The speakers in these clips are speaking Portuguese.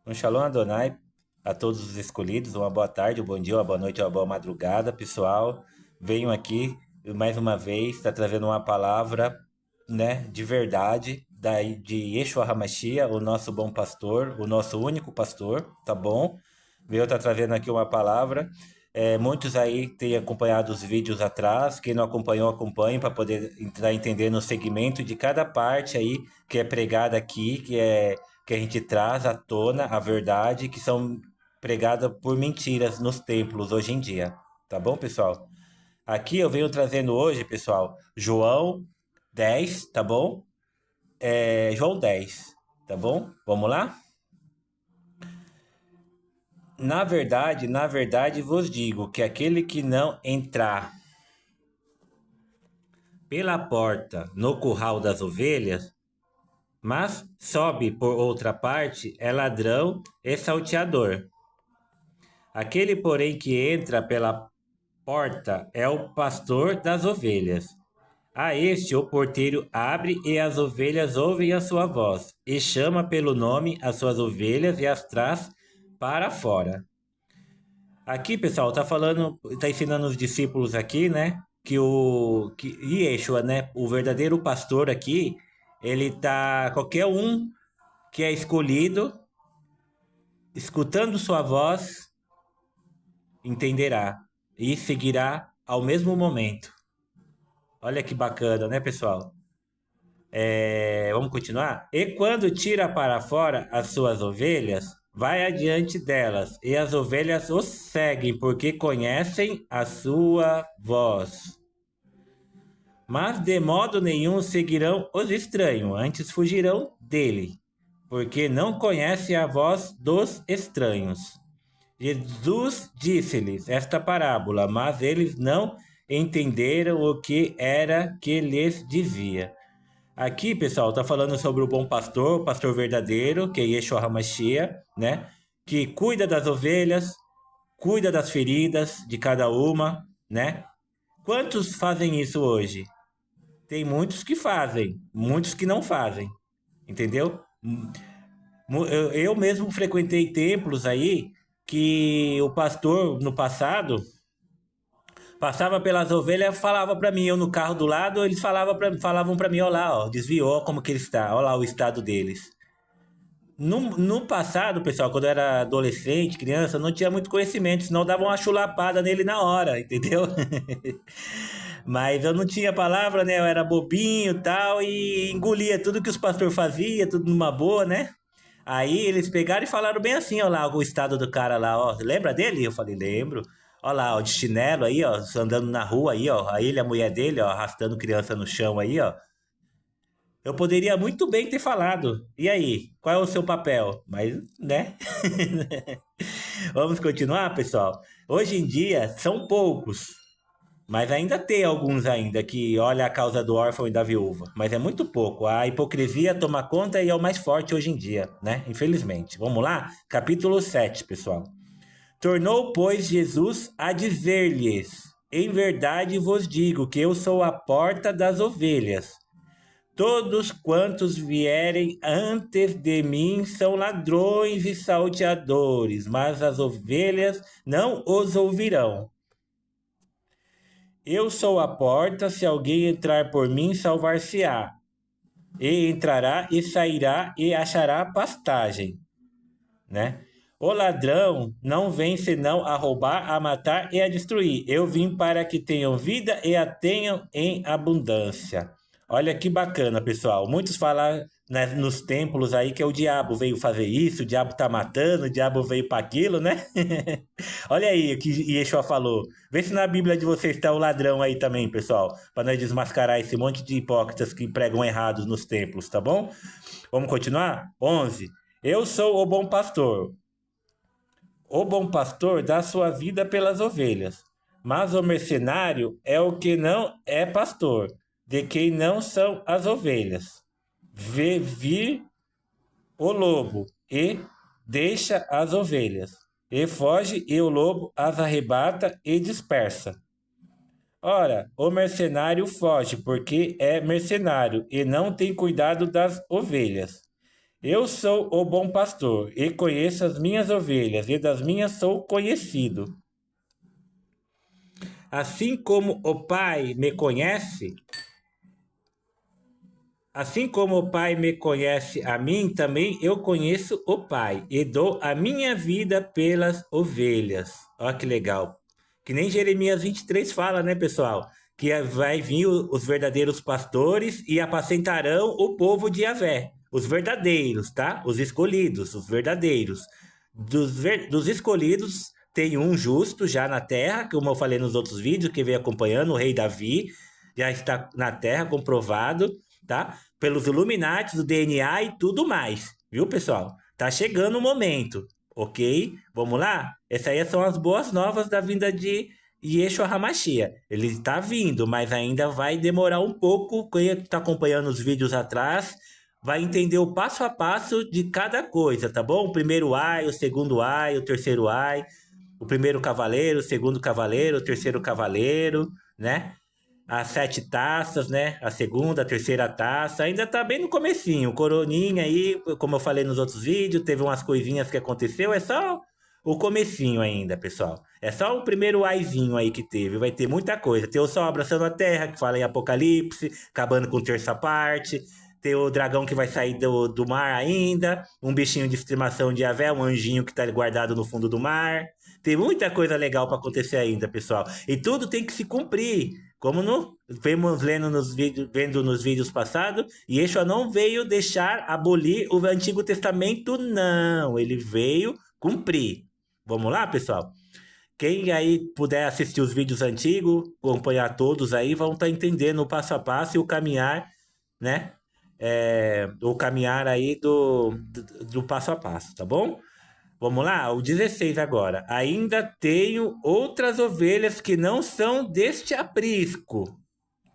Um Shalom Adonai a todos os escolhidos, uma boa tarde, um bom dia, uma boa noite, uma boa madrugada, pessoal. Venho aqui mais uma vez, está trazendo uma palavra, né, de verdade, de Yeshua HaMashiach, o nosso bom pastor, o nosso único pastor, tá bom? Veio tá trazendo aqui uma palavra. Muitos aí têm acompanhado os vídeos atrás. Quem não acompanhou, acompanhe para poder entrar entendendo o segmento de cada parte aí que é pregada aqui, que a gente traz à tona a verdade, que são pregadas por mentiras nos templos hoje em dia. Tá bom, pessoal? Aqui eu venho trazendo hoje, pessoal, João 10, tá bom? João 10, tá bom? Vamos lá? Na verdade vos digo que aquele que não entrar pela porta no curral das ovelhas, mas sobe por outra parte, é ladrão e salteador. Aquele, porém, que entra pela porta é o pastor das ovelhas. A este o porteiro abre e as ovelhas ouvem a sua voz, e chama pelo nome as suas ovelhas e as traz para fora. Aqui, pessoal, tá falando, tá ensinando os discípulos aqui, né? Que Yeshua, né? O verdadeiro pastor aqui, ele tá. Qualquer um que é escolhido, escutando sua voz, entenderá e seguirá ao mesmo momento. Olha que bacana, né, pessoal? Vamos continuar? E quando tira para fora as suas ovelhas, vai adiante delas, e as ovelhas os seguem, porque conhecem a sua voz. Mas de modo nenhum seguirão os estranhos, antes fugirão dele, porque não conhecem a voz dos estranhos. Jesus disse-lhes esta parábola, mas eles não entenderam o que era que lhes dizia. Aqui, pessoal, tá falando sobre o bom pastor, o pastor verdadeiro, que é Yeshua HaMashiach, né? Que cuida das ovelhas, cuida das feridas de cada uma, né? Quantos fazem isso hoje? Tem muitos que fazem, muitos que não fazem, entendeu? Eu mesmo frequentei templos aí que o pastor, no passado, passava pelas ovelhas, falava para mim, eu no carro do lado, eles falavam para mim, ó lá, ó, desviou, como que ele está, ó lá o estado deles. No passado, pessoal, quando eu era adolescente, criança, eu não tinha muito conhecimento, senão dava uma chulapada nele na hora, entendeu? Mas eu não tinha palavra, né? Eu era bobinho e tal, e engolia tudo que os pastores faziam, tudo numa boa, né? Aí eles pegaram e falaram bem assim, ó lá, o estado do cara lá, ó. Lembra dele? Eu falei, lembro. Ó lá, ó, de chinelo aí, ó, andando na rua aí, ó. Aí ele, a mulher dele, ó, arrastando criança no chão aí, ó. Eu poderia muito bem ter falado. E aí, qual é o seu papel? Mas, né? Vamos continuar, pessoal? Hoje em dia, são poucos. Mas ainda tem alguns ainda que olha a causa do órfão e da viúva. Mas é muito pouco. A hipocrisia toma conta e é o mais forte hoje em dia, né? Infelizmente. Vamos lá? Capítulo 7, pessoal. Tornou, pois, Jesus a dizer-lhes: Em verdade vos digo que eu sou a porta das ovelhas. Todos quantos vierem antes de mim são ladrões e salteadores, mas as ovelhas não os ouvirão. Eu sou a porta, se alguém entrar por mim, salvar-se-á. E entrará e sairá e achará pastagem, né? O ladrão não vem senão a roubar, a matar e a destruir. Eu vim para que tenham vida e a tenham em abundância. Olha que bacana, pessoal. Muitos falam, né, nos templos aí que o diabo veio fazer isso, o diabo tá matando, o diabo veio para aquilo, né? Olha aí o que Yeshua falou. Vê se na Bíblia de vocês está o ladrão aí também, pessoal, para nós desmascarar esse monte de hipócritas que pregam errados nos templos, tá bom? Vamos continuar? 11. Eu sou o bom pastor. O bom pastor dá sua vida pelas ovelhas, mas o mercenário é o que não é pastor, de quem não são as ovelhas. Vê vir o lobo e deixa as ovelhas, e foge, e o lobo as arrebata e dispersa. Ora, o mercenário foge porque é mercenário e não tem cuidado das ovelhas. Eu sou o bom pastor e conheço as minhas ovelhas, e das minhas sou conhecido. Assim como o Pai me conhece, assim como o Pai me conhece a mim, também eu conheço o Pai e dou a minha vida pelas ovelhas. Olha que legal. Que nem Jeremias 23 fala, né, pessoal? Que vai vir os verdadeiros pastores e apacentarão o povo de Yahvé. Os verdadeiros, tá? Os escolhidos, os verdadeiros. Dos escolhidos, tem um justo já na terra, como eu falei nos outros vídeos, que veio acompanhando, o rei Davi, já está na terra, comprovado, tá? Pelos Illuminati, do DNA e tudo mais, viu, pessoal? Tá chegando o momento, ok? Vamos lá? Essas aí são as boas novas da vinda de Yeshua HaMashiach. Ele está vindo, mas ainda vai demorar um pouco. Quem está acompanhando os vídeos atrás vai entender o passo a passo de cada coisa, tá bom? O primeiro ai, o segundo ai, o terceiro ai, o primeiro cavaleiro, o segundo cavaleiro, o terceiro cavaleiro, né? As 7 taças, né? A segunda, a terceira taça. Ainda tá bem no comecinho. Coroninha aí, como eu falei nos outros vídeos, teve umas coisinhas que aconteceu. É só o comecinho ainda, pessoal. É só o primeiro aizinho aí que teve. Vai ter muita coisa. Tem o Sol abraçando a Terra, que fala em Apocalipse, acabando com terça parte. Tem o dragão que vai sair do mar ainda. Um bichinho de estimação de Yahvé, um anjinho que tá guardado no fundo do mar. Tem muita coisa legal para acontecer ainda, pessoal. E tudo tem que se cumprir. Como vemos lendo nos vídeos, vendo nos vídeos passados, Yeshua não veio deixar abolir o Antigo Testamento, não. Ele veio cumprir. Vamos lá, pessoal? Quem aí puder assistir os vídeos antigos, acompanhar todos aí, vão estar entendendo o passo a passo e o caminhar, né? O caminhar aí do passo a passo, tá bom? Vamos lá, o 16 agora. Ainda tenho outras ovelhas que não são deste aprisco.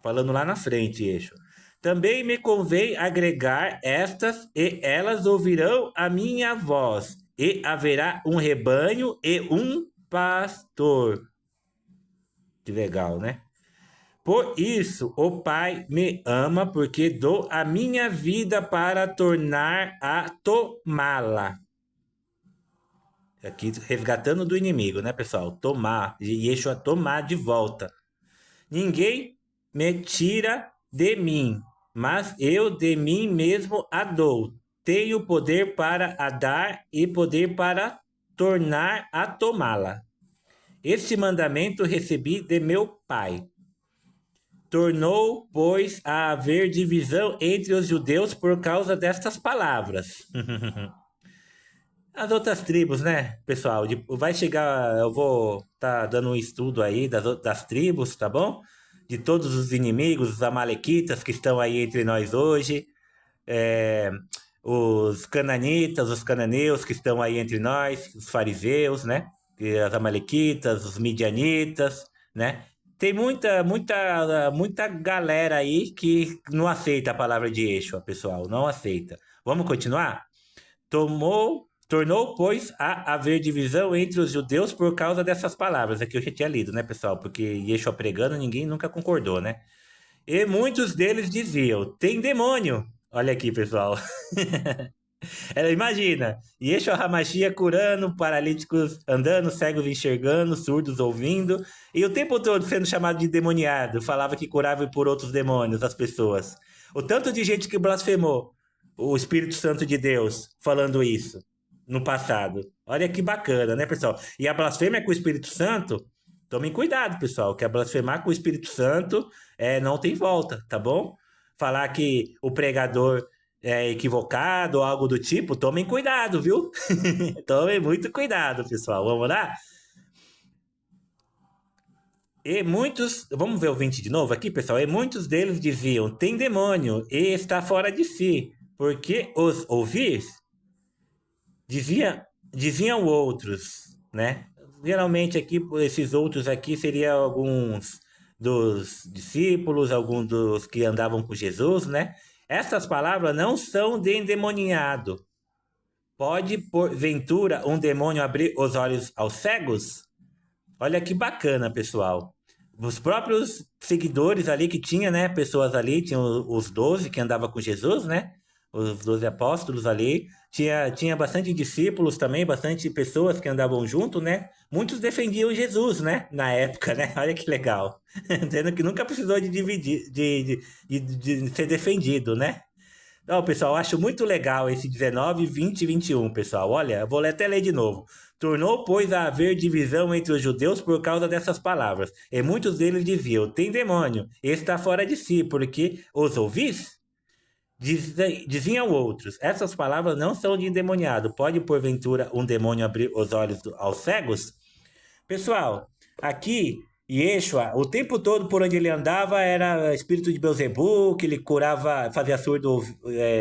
Falando lá na frente, eixo. Também me convém agregar estas, e elas ouvirão a minha voz, e haverá um rebanho e um pastor. Que legal, né? Por isso o Pai me ama, porque dou a minha vida para tornar a tomá-la. Aqui resgatando do inimigo, né, pessoal? Tomar, Yeshua tomar de volta. Ninguém me tira de mim, mas eu de mim mesmo a dou. Tenho poder para a dar e poder para tornar a tomá-la. Este mandamento recebi de meu Pai. Tornou, pois, a haver divisão entre os judeus por causa destas palavras. As outras tribos, né, pessoal? Vai chegar, eu vou tá dando um estudo aí das tribos, tá bom? De todos os inimigos, os amalequitas que estão aí entre nós hoje, é, os cananitas, os cananeus que estão aí entre nós, os fariseus, né? As amalequitas, os midianitas, né? Tem muita galera aí que não aceita a palavra de Yeshua, pessoal, não aceita. Vamos continuar? Tornou, pois, a haver divisão entre os judeus por causa dessas palavras. Aqui eu já tinha lido, né, pessoal? Porque Yeshua pregando, ninguém nunca concordou, né? E muitos deles diziam: tem demônio. Olha aqui, pessoal. Imagina, Yeshua HaMashiach curando, paralíticos andando, cegos enxergando, surdos ouvindo, e o tempo todo sendo chamado de demoniado. Falava que curava por outros demônios as pessoas. O tanto de gente que blasfemou o Espírito Santo de Deus falando isso no passado. Olha que bacana, né, pessoal? E a blasfêmia com o Espírito Santo, tomem cuidado, pessoal, que a blasfemar com o Espírito Santo não tem volta, tá bom? Falar que o pregador é equivocado ou algo do tipo, tomem cuidado, viu? Tomem muito cuidado, pessoal. Vamos lá? E muitos, vamos ver o 20 de novo aqui, pessoal. E muitos deles diziam: tem demônio e está fora de si, porque os ouvir diziam outros, né? Geralmente aqui, esses outros aqui seriam alguns dos discípulos, alguns dos que andavam com Jesus, né? Essas palavras não são de endemoniado. Pode, porventura, um demônio abrir os olhos aos cegos? Olha que bacana, pessoal. Os próprios seguidores ali que tinha, né? Pessoas ali, tinham os 12 que andavam com Jesus, né? os 12 apóstolos ali. Tinha bastante discípulos também, bastante pessoas que andavam junto, né? Muitos defendiam Jesus, né? Na época, né? Olha que legal. Dizendo que nunca precisou de dividir, de ser defendido, né? Não, pessoal, eu acho muito legal esse 19, 20 e 21, pessoal. Olha, eu vou até ler de novo. Tornou, pois, a haver divisão entre os judeus por causa dessas palavras. E muitos deles diziam: tem demônio, está fora de si, porque os ouvis? Diziam outros: essas palavras não são de endemoniado. Pode, porventura, um demônio abrir os olhos aos cegos? Pessoal, aqui Yeshua, o tempo todo por onde ele andava era espírito de Beelzebub, que ele curava, fazia surdo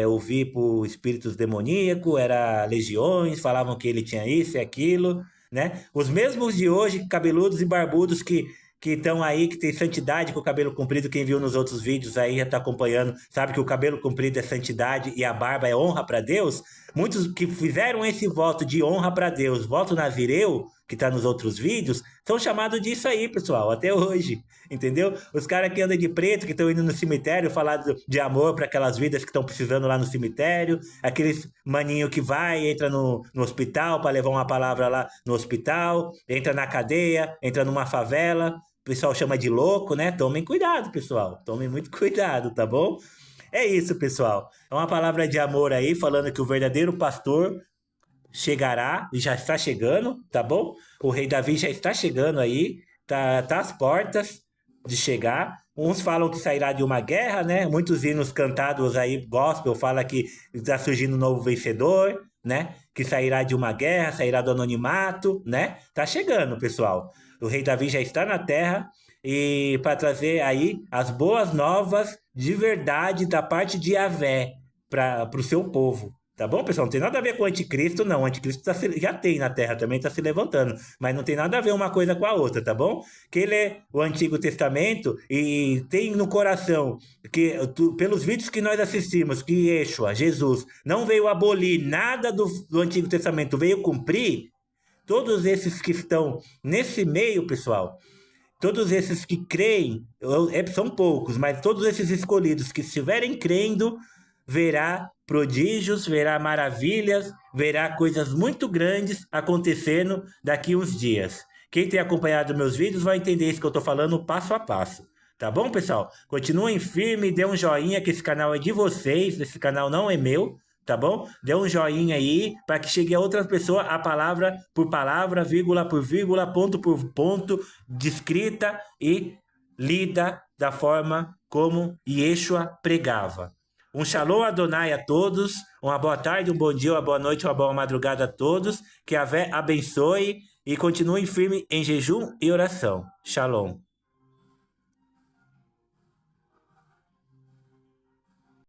ouvir por espíritos demoníacos, era legiões, falavam que ele tinha isso e aquilo, né? Os mesmos de hoje, cabeludos e barbudos que estão aí, que tem santidade com o cabelo comprido, quem viu nos outros vídeos aí já está acompanhando, sabe que o cabelo comprido é santidade e a barba é honra para Deus. Muitos que fizeram esse voto de honra para Deus, voto nazireu, que está nos outros vídeos, são chamados disso aí, pessoal, até hoje, entendeu? Os caras que andam de preto, que estão indo no cemitério falar de amor para aquelas vidas que estão precisando lá no cemitério, aqueles maninho que vai, entra no hospital para levar uma palavra lá no hospital, entra na cadeia, entra numa favela, o pessoal chama de louco, né? Tomem cuidado, pessoal, tomem muito cuidado, tá bom? É isso, pessoal. É uma palavra de amor aí, falando que o verdadeiro pastor chegará, e já está chegando, tá bom? O rei Davi já está chegando aí, tá às portas de chegar. Uns falam que sairá de uma guerra, né? Muitos hinos cantados aí, gospel, fala que está surgindo um novo vencedor, né? Que sairá de uma guerra, sairá do anonimato, né? Tá chegando, pessoal. O rei Davi já está na terra e para trazer aí as boas novas de verdade da parte de Yahvé para o seu povo. Tá bom, pessoal? Não tem nada a ver com o anticristo, não. O anticristo já tem na Terra, também está se levantando. Mas não tem nada a ver uma coisa com a outra, tá bom? Quem lê o Antigo Testamento e tem no coração que, pelos vídeos que nós assistimos, que Yeshua, Jesus, não veio abolir nada do Antigo Testamento, veio cumprir, todos esses que estão nesse meio, pessoal, todos esses que creem, são poucos, mas todos esses escolhidos que estiverem crendo, verá prodígios, verá maravilhas, verá coisas muito grandes acontecendo daqui uns dias. Quem tem acompanhado meus vídeos vai entender isso que eu estou falando passo a passo. Tá bom, pessoal? Continuem firme, dê um joinha, que esse canal é de vocês, esse canal não é meu, tá bom? Dê um joinha aí para que chegue a outras pessoas a palavra por palavra, vírgula por vírgula, ponto por ponto, descrita e lida da forma como Yeshua pregava. Um shalom Adonai a todos, uma boa tarde, um bom dia, uma boa noite, uma boa madrugada a todos, que a Yahvé abençoe e continue firme em jejum e oração. Shalom.